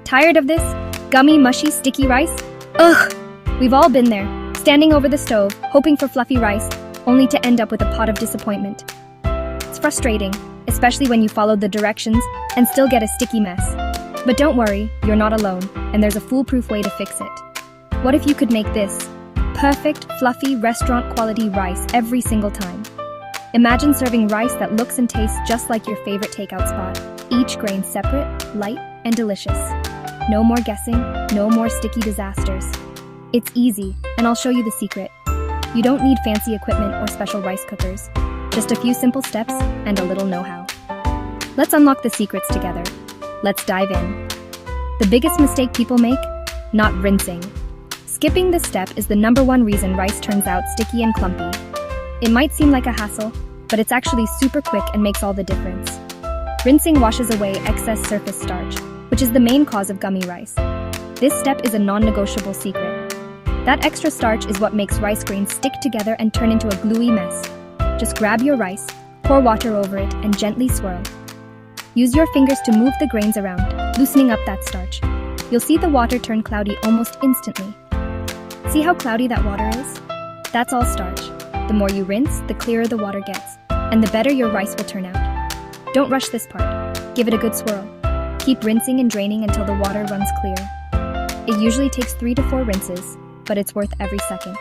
Tired of this? Gummy, mushy, sticky rice? Ugh! We've all been there, standing over the stove, hoping for fluffy rice, only to end up with a pot of disappointment. It's frustrating, especially when you follow the directions and still get a sticky mess. But don't worry, you're not alone, and there's a foolproof way to fix it. What if you could make this perfect, fluffy, restaurant-quality rice every single time? Imagine serving rice that looks and tastes just like your favorite takeout spot. Each grain separate, light, and delicious. No more guessing, no more sticky disasters. It's easy, and I'll show you the secret. You don't need fancy equipment or special rice cookers. Just a few simple steps and a little know-how. Let's unlock the secrets together. Let's dive in. The biggest mistake people make? Not rinsing. Skipping this step is the #1 reason rice turns out sticky and clumpy. It might seem like a hassle, but it's actually super quick and makes all the difference. Rinsing washes away excess surface starch, which is the main cause of gummy rice. This step is a non-negotiable secret. That extra starch is what makes rice grains stick together and turn into a gluey mess. Just grab your rice, pour water over it, and gently swirl. Use your fingers to move the grains around, loosening up that starch. You'll see the water turn cloudy almost instantly. See how cloudy that water is? That's all starch. The more you rinse, the clearer the water gets, and the better your rice will turn out. Don't rush this part. Give it a good swirl. Keep rinsing and draining until the water runs clear. It usually takes 3 to 4 rinses, but it's worth every second.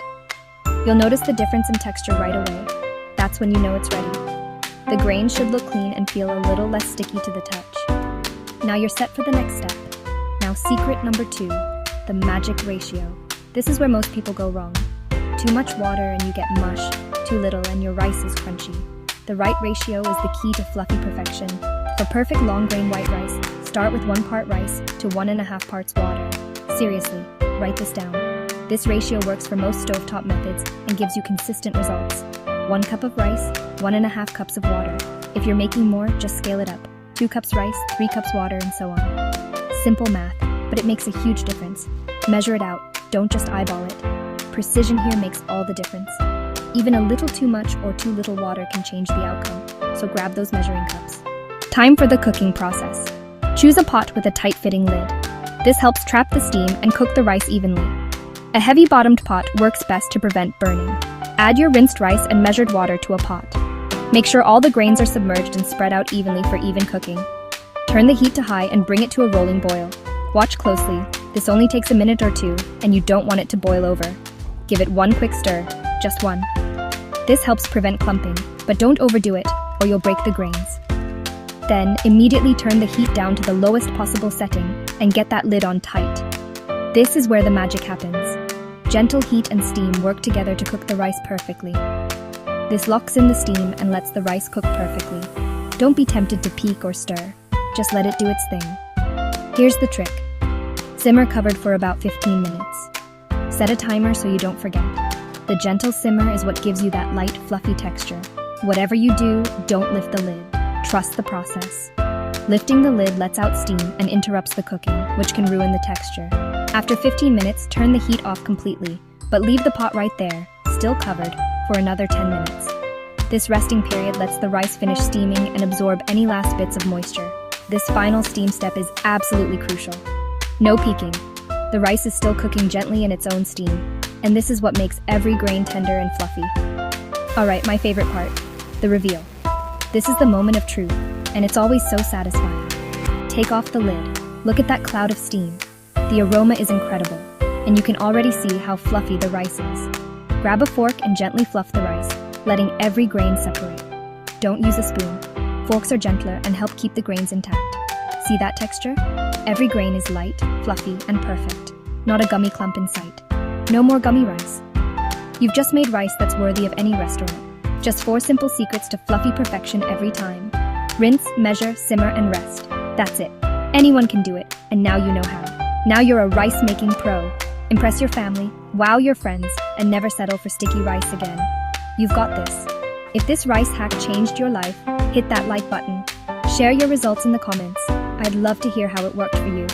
You'll notice the difference in texture right away. That's when you know it's ready. The grain should look clean and feel a little less sticky to the touch. Now you're set for the next step. Now secret #2, the magic ratio. This is where most people go wrong. Too much water and you get mush, too little and your rice is crunchy. The right ratio is the key to fluffy perfection. For perfect long-grain white rice, start with 1 part rice to 1.5 parts water. Seriously, write this down. This ratio works for most stovetop methods and gives you consistent results. 1 cup of rice, 1.5 cups of water. If you're making more, just scale it up. 2 cups rice, 3 cups water, and so on. Simple math, but it makes a huge difference. Measure it out, don't just eyeball it. Precision here makes all the difference. Even a little too much or too little water can change the outcome, so grab those measuring cups. Time for the cooking process. Choose a pot with a tight-fitting lid. This helps trap the steam and cook the rice evenly. A heavy-bottomed pot works best to prevent burning. Add your rinsed rice and measured water to a pot. Make sure all the grains are submerged and spread out evenly for even cooking. Turn the heat to high and bring it to a rolling boil. Watch closely. This only takes a minute or 2, and you don't want it to boil over. Give it 1 quick stir, just 1. This helps prevent clumping, but don't overdo it, or you'll break the grains. Then, immediately turn the heat down to the lowest possible setting and get that lid on tight. This is where the magic happens. Gentle heat and steam work together to cook the rice perfectly. This locks in the steam and lets the rice cook perfectly. Don't be tempted to peek or stir. Just let it do its thing. Here's the trick. Simmer covered for about 15 minutes. Set a timer so you don't forget. The gentle simmer is what gives you that light, fluffy texture. Whatever you do, don't lift the lid. Trust the process. Lifting the lid lets out steam and interrupts the cooking, which can ruin the texture. After 15 minutes, turn the heat off completely, but leave the pot right there, still covered, for another 10 minutes. This resting period lets the rice finish steaming and absorb any last bits of moisture. This final steam step is absolutely crucial. No peeking. The rice is still cooking gently in its own steam, and this is what makes every grain tender and fluffy. Alright, my favorite part, the reveal. This is the moment of truth, and it's always so satisfying. Take off the lid. Look at that cloud of steam. The aroma is incredible, and you can already see how fluffy the rice is. Grab a fork and gently fluff the rice, letting every grain separate. Don't use a spoon. Forks are gentler and help keep the grains intact. See that texture? Every grain is light, fluffy, and perfect. Not a gummy clump in sight. No more gummy rice. You've just made rice that's worthy of any restaurant. Just 4 simple secrets to fluffy perfection every time. Rinse, measure, simmer, and rest. That's it. Anyone can do it, and now you know how. Now you're a rice-making pro. Impress your family, wow your friends, and never settle for sticky rice again. You've got this. If this rice hack changed your life, hit that like button. Share your results in the comments. I'd love to hear how it worked for you.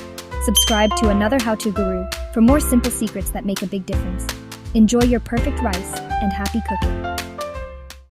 Subscribe to Another How To Guru for more simple secrets that make a big difference. Enjoy your perfect rice and happy cooking.